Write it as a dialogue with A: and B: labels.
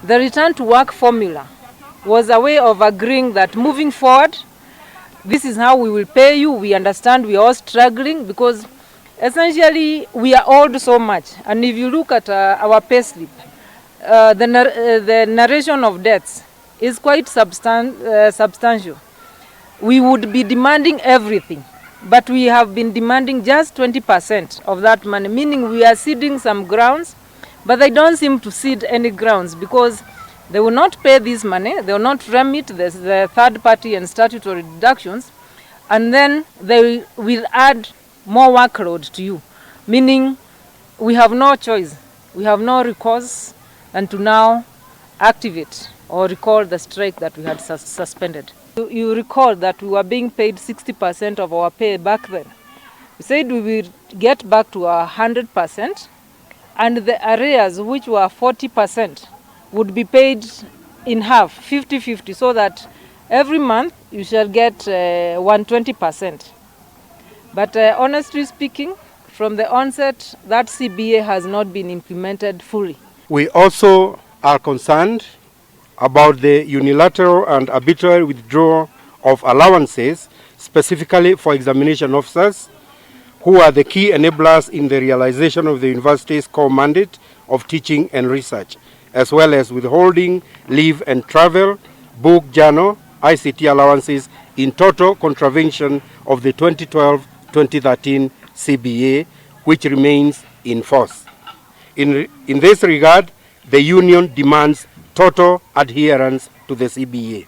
A: The return to work formula was a way of agreeing that moving forward, this is how we will pay you. We understand we are all struggling because essentially we are owed so much. And if you look at our pay slip, the narration of debts is quite substantial. We would be demanding everything, but we have been demanding just 20% of that money, meaning we are ceding some grounds, but they don't seem to cede any grounds because they will not pay this money, they will not remit the third party and statutory deductions, and then they will add more workload to you, meaning we have no choice, we have no recourse and to now activate or recall the strike that we had suspended. You recall that we were being paid 60% of our pay back then. We said we will get back to 100%, and the arrears, which were 40%, would be paid in half, 50-50, so that every month you shall get 120%. But honestly speaking, from the onset, that CBA has not been implemented fully.
B: We also are concerned about the unilateral and arbitrary withdrawal of allowances, specifically for examination officers, who are the key enablers in the realization of the university's core mandate of teaching and research, as well as withholding leave and travel, book, journal, ICT allowances in total contravention of the 2012-2013 CBA, which remains in force. In this regard, the union demands total adherence to the CBA.